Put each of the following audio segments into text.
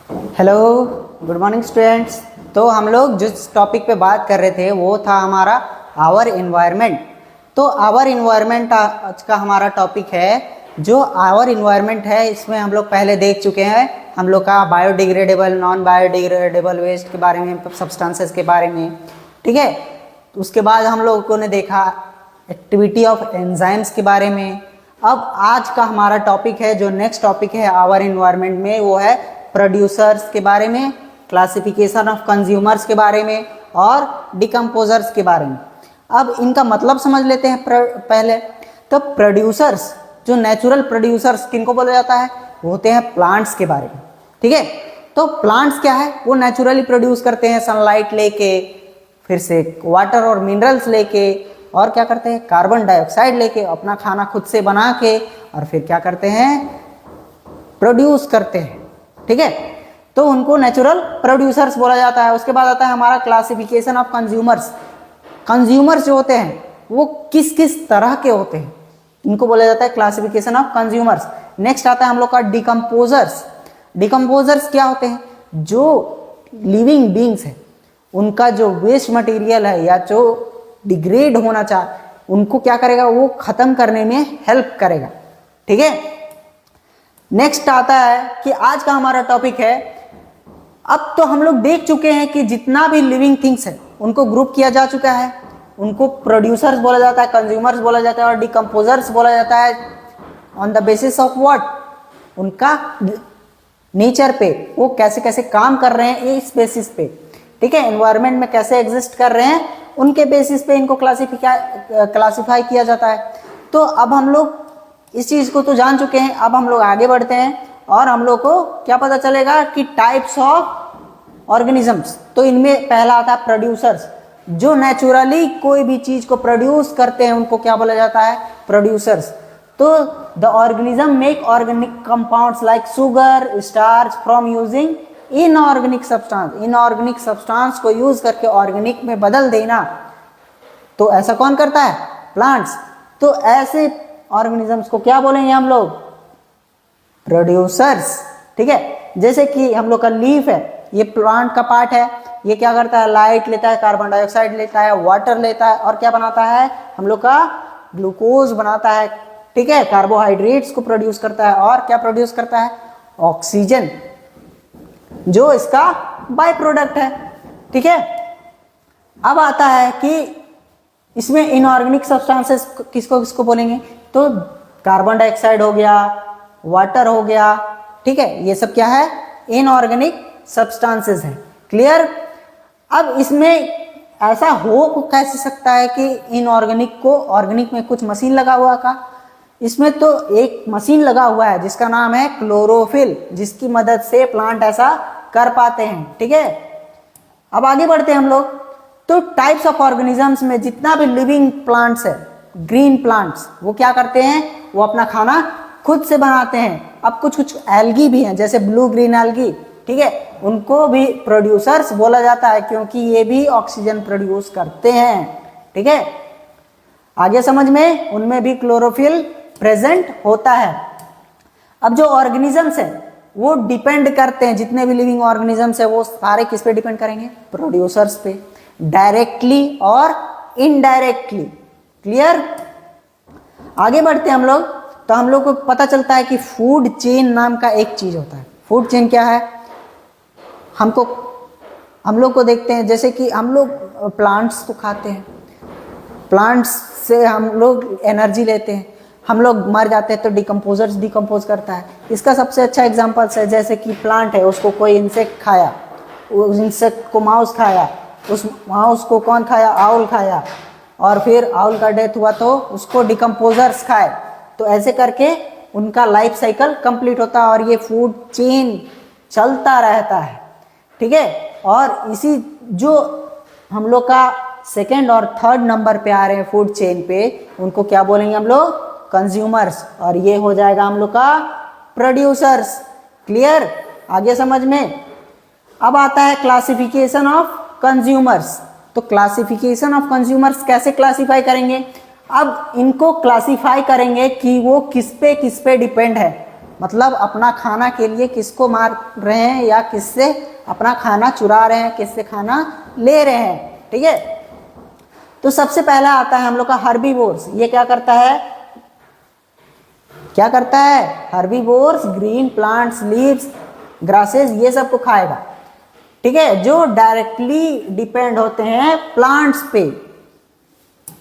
Hello, good morning students. तो हम लोग जिस टॉपिक पे बात कर रहे थे वो था हमारा आवर इन्वायरमेंट। तो आवर इन्वायरमेंट आज का हमारा टॉपिक है। जो आवर इन्वायरमेंट है इसमें हम लोग पहले देख चुके हैं, हम लोग का बायोडिग्रेडेबल नॉन बायोडिग्रेडेबल वेस्ट के बारे में, सब्सटेंसेस के बारे में, ठीक है। उसके बाद हम लोगों ने देखा एक्टिविटी ऑफ एंजाइम्स के बारे में। अब आज का हमारा टॉपिक है, जो नेक्स्ट टॉपिक है आवर इन्वायरमेंट में, वो है प्रोड्यूसर्स के बारे में, क्लासिफिकेशन ऑफ कंज्यूमर्स के बारे में और डिकम्पोजर्स के बारे में। अब इनका मतलब समझ लेते हैं पहले। तो प्रोड्यूसर्स, जो नेचुरल प्रोड्यूसर्स किनको बोला जाता है, वो होते हैं प्लांट्स के बारे में, ठीक है। तो प्लांट्स क्या है, वो नेचुरली प्रोड्यूस करते हैं सनलाइट लेके, फिर से वाटर और मिनरल्स लेके, और क्या करते हैं कार्बन डाइऑक्साइड लेके, अपना खाना खुद से बना के, और फिर क्या करते हैं प्रोड्यूस करते हैं, ठीक है। तो उनको नेचुरल प्रोड्यूसर्स बोला जाता है। उसके बाद आता है हमारा क्लासिफिकेशन ऑफ कंज्यूमर्स। कंज्यूमर्स जो होते हैं वो किस किस तरह के होते हैं, इनको बोला जाता है क्लासिफिकेशन ऑफ कंज्यूमर्स। नेक्स्ट आता है हम लोग का डिकम्पोजर्स। डिकम्पोजर्स क्या होते हैं, जो लिविंग बींग्स है उनका जो वेस्ट मटेरियल है या जो डिग्रेड होना चाहे, उनको क्या करेगा, वो खत्म करने में हेल्प करेगा, ठीक है। नेक्स्ट आता है कि आज का हमारा टॉपिक है, अब तो हम लोग देख चुके हैं कि जितना भी लिविंग थिंग्स है उनको ग्रुप किया जा चुका है। उनको प्रोड्यूसर्स बोला जाता है, कंज्यूमर्स बोला जाता है और डिकम्पोजर्स बोला जाता है। On the basis of what, उनका नेचर पे, वो कैसे कैसे काम कर रहे हैं इस बेसिस पे, ठीक है। एनवायरनमेंट में कैसे एग्जिस्ट कर रहे हैं उनके बेसिस पे इनको क्लासिफाई किया जाता है। तो अब हम लोग इस चीज को तो जान चुके हैं, अब हम लोग आगे बढ़ते हैं और हम लोग को क्या पता चलेगा कि टाइप्स ऑफ ऑर्गेनिजम्स। तो इनमें पहला आता है प्रोड्यूसर्स, जो नेचुरली कोई भी चीज को प्रोड्यूस करते हैं उनको क्या बोला जाता है, प्रोड्यूसर्स। तो the organism make organic compounds like sugar, starch from using inorganic substance. Inorganic substance को यूज करके ऑर्गेनिक में बदल देना, तो ऐसा कौन करता है, प्लांट्स। तो ऐसे ऑर्गेनिजम्स को क्या बोलेंगे हम लोग, प्रोड्यूसर्स, ठीक है। जैसे कि हम लोग का लीफ है, ये प्लांट का पार्ट है, ये क्या करता है, लाइट लेता है, कार्बन डाइऑक्साइड लेता है, वाटर लेता है और क्या बनाता है, हम लोग का ग्लूकोज बनाता है, ठीक है। कार्बोहाइड्रेट्स को प्रोड्यूस करता है और क्या प्रोड्यूस करता है, ऑक्सीजन, जो इसका बाय प्रोडक्ट है, ठीक है। अब आता है कि इसमें इनऑर्गेनिक सब्सटेंसेस किसको किसको बोलेंगे, तो कार्बन डाइऑक्साइड हो गया, वाटर हो गया, ठीक है, ये सब क्या है, इनऑर्गेनिक सब्सटेंसेस है, क्लियर। अब इसमें ऐसा हो कैसे सकता है कि इनऑर्गेनिक को ऑर्गेनिक में कुछ मशीन लगा हुआ का, इसमें तो एक मशीन लगा हुआ है जिसका नाम है क्लोरोफिल, जिसकी मदद से प्लांट ऐसा कर पाते हैं, ठीक है। अब आगे बढ़ते हैं हम लोग। तो टाइप्स ऑफ ऑर्गेनिजम्स में जितना भी लिविंग प्लांट्स है, ग्रीन प्लांट्स, वो क्या करते हैं, वो अपना खाना खुद से बनाते हैं। अब कुछ कुछ एल्गी भी हैं, जैसे ब्लू ग्रीन एल्गी, ठीक है, उनको भी प्रोड्यूसर्स बोला जाता है क्योंकि ये भी ऑक्सीजन प्रोड्यूस करते हैं, ठीक है। आगे समझ में, उनमें भी क्लोरोफिल प्रेजेंट होता है। अब जो ऑर्गेनिजम्स है वो डिपेंड करते हैं, जितने भी लिविंग ऑर्गेनिजम्स है वो सारे किस पे डिपेंड करेंगे, प्रोड्यूसर्स पे, डायरेक्टली और इनडायरेक्टली, क्लियर। आगे बढ़ते हैं हम लोग। तो हम लोग को पता चलता है कि फूड चेन नाम का एक चीज होता है। फूड चेन क्या है, हम लोग को देखते हैं, जैसे कि हम लोग प्लांट्स को खाते हैं, प्लांट्स से हम लोग एनर्जी लेते हैं, हम लोग मर जाते हैं तो डिकम्पोजर्स डिकम्पोज करता है। इसका सबसे अच्छा एग्जांपल्स है, जैसे कि प्लांट है, उसको कोई इंसेक्ट खाया, उस इंसेक्ट को माउस खाया, उस माउस को कौन खाया, आउल खाया, और फिर आउल का डेथ हुआ तो उसको डिकम्पोजर्स खाए। तो ऐसे करके उनका लाइफ साइकिल कंप्लीट होता है और ये फूड चेन चलता रहता है, ठीक है। और इसी जो हम लोग का सेकेंड और थर्ड नंबर पे आ रहे हैं फूड चेन पे, उनको क्या बोलेंगे हम लोग, कंज्यूमर्स, और ये हो जाएगा हम लोग का प्रोड्यूसर्स, क्लियर। आगे समझ में। अब आता है क्लासिफिकेशन ऑफ कंज्यूमर्स। तो क्लासिफिकेशन ऑफ कंज्यूमर्स कैसे क्लासिफाई करेंगे, अब इनको क्लासिफाई करेंगे कि वो किस पे डिपेंड है। मतलब अपना खाना के लिए किसको मार रहे हैं या किससे अपना खाना चुरा रहे हैं, किससे खाना ले रहे हैं। ठीक है, तो सबसे पहला आता है हम लोग का हर्बीवोर्स। ये क्या करता है, क्या करता है, herbivores green plants, leaves, grasses, ये सब को खाएगा। ठीक है, जो डायरेक्टली डिपेंड होते हैं प्लांट्स पे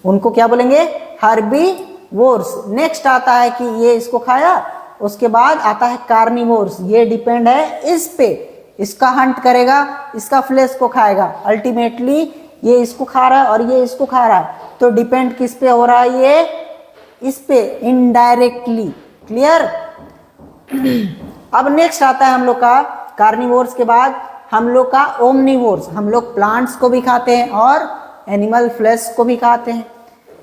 उनको क्या बोलेंगे, हर्बीवोर्स। नेक्स्ट आता है कि ये इसको खाया, उसके बाद आता है कार्निवोर्स, ये डिपेंड है इस पे, इसका हंट करेगा, इसका फ्लेश को खाएगा। अल्टीमेटली ये इसको खा रहा है और ये इसको खा रहा है, तो डिपेंड किस पे हो रहा है, ये इस पे इनडायरेक्टली। क्लियर। अब नेक्स्ट आता है हम लोग का कार्निवोर्स के बाद हम लोग का ओमनिवोर्स। हम लोग प्लांट्स को भी खाते हैं और एनिमल फ्लैश को भी खाते हैं।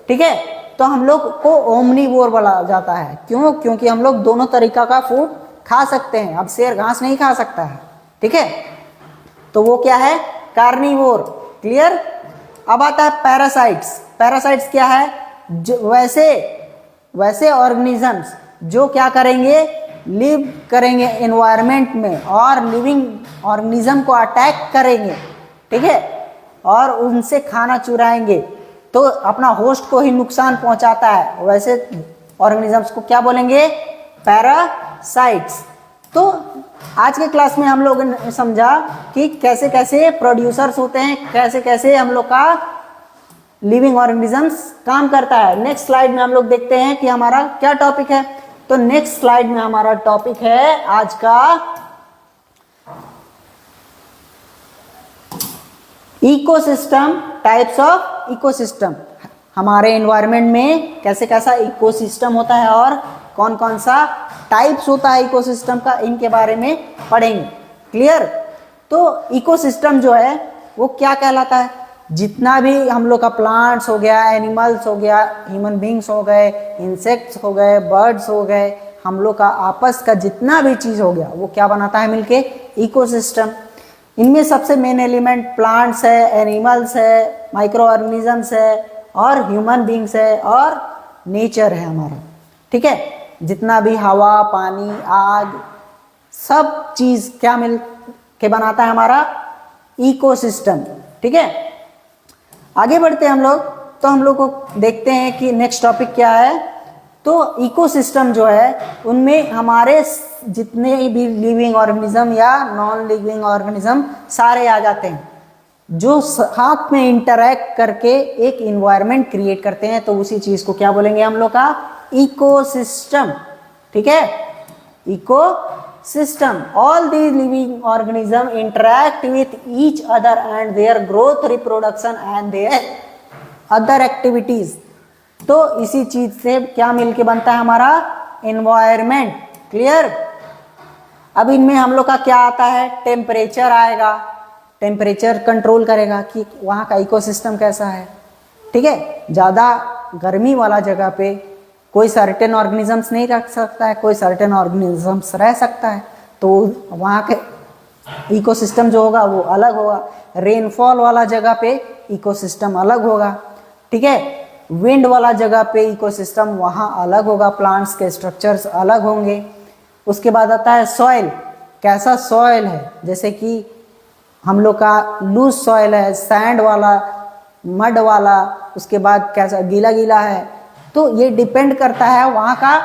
ठीक है, तो हम लोग को ओमनिवोर बोला जाता है। क्यों? क्योंकि हम लोग दोनों तरीका का फूड खा सकते हैं। अब शेर घास नहीं खा सकता है। ठीक है, तो वो क्या है, कार्निवोर। क्लियर। अब आता है पैरासाइट्स। पैरासाइट्स क्या है, जो वैसे ऑर्गेनिजम्स जो क्या करेंगे, लिव करेंगे एनवायरनमेंट में और लिविंग ऑर्गेनिज्म को अटैक करेंगे। ठीक है, और उनसे खाना चुराएंगे, तो अपना होस्ट को ही नुकसान पहुंचाता है। वैसे ऑर्गेनिजम्स को क्या बोलेंगे, पैरासाइट्स। तो आज के क्लास में हम लोगों ने समझा कि कैसे कैसे प्रोड्यूसर्स होते हैं, कैसे कैसे हम लोग का लिविंग ऑर्गेनिजम्स काम करता है। नेक्स्ट स्लाइड में हम लोग देखते हैं कि हमारा क्या टॉपिक है। तो नेक्स्ट स्लाइड में हमारा टॉपिक है आज का इकोसिस्टम, टाइप्स ऑफ इकोसिस्टम। हमारे एनवायरनमेंट में कैसे कैसा इकोसिस्टम होता है और कौन कौन सा टाइप्स होता है इकोसिस्टम का, इनके बारे में पढ़ेंगे। क्लियर। तो इकोसिस्टम जो है वो क्या कहलाता है, जितना भी हम लोग का प्लांट्स हो गया, एनिमल्स हो गया, ह्यूमन बींग्स हो गए, इंसेक्ट्स हो गए, बर्ड्स हो गए, हम लोग का आपस का जितना भी चीज हो गया वो क्या बनाता है मिलके, इकोसिस्टम। इनमें सबसे मेन एलिमेंट प्लांट्स है, एनिमल्स है, माइक्रो ऑर्गेनिजम्स है और ह्यूमन बींग्स है और नेचर है हमारा। ठीक है, जितना भी हवा, पानी, आग, सब चीज क्या मिल के बनाता है हमारा इकोसिस्टम। ठीक है, आगे बढ़ते हैं हम लोग। तो हम लोग को देखते हैं कि नेक्स्ट टॉपिक क्या है। तो इकोसिस्टम जो है उनमें हमारे जितने भी लिविंग ऑर्गेनिज्म या नॉन लिविंग ऑर्गेनिज्म सारे आ जाते हैं, जो साथ में इंटरैक्ट करके एक इन्वायरमेंट क्रिएट करते हैं। तो उसी चीज को क्या बोलेंगे हम लोग का, इकोसिस्टम। ठीक है, ecosystem. All the living organism interact with each other and their growth, reproduction and their other activities. तो इसी चीज से क्या मिलके बनता है हमारा एनवायरमेंट। क्लियर। अब इनमें हम लोग का क्या आता है, टेम्परेचर आएगा, टेम्परेचर कंट्रोल करेगा कि वहाँ का इकोसिस्टम कैसा है। ठीक है, ज़्यादा गर्मी वाला जगह पे कोई सर्टेन ऑर्गेनिजम्स नहीं रख सकता है, कोई सर्टेन ऑर्गेनिजम्स रह सकता है, तो वहाँ के इकोसिस्टम जो होगा वो अलग होगा। रेनफॉल वाला जगह पे इकोसिस्टम अलग होगा। ठीक है, विंड वाला जगह पे इकोसिस्टम वहाँ अलग होगा, प्लांट्स के स्ट्रक्चर्स अलग होंगे। उसके बाद आता है सॉइल, कैसा सॉइल है, जैसे कि हम लोग का लूज सॉइल है, सैंड वाला, मड वाला, उसके बाद कैसा गीला गीला है। तो ये डिपेंड करता है वहाँ का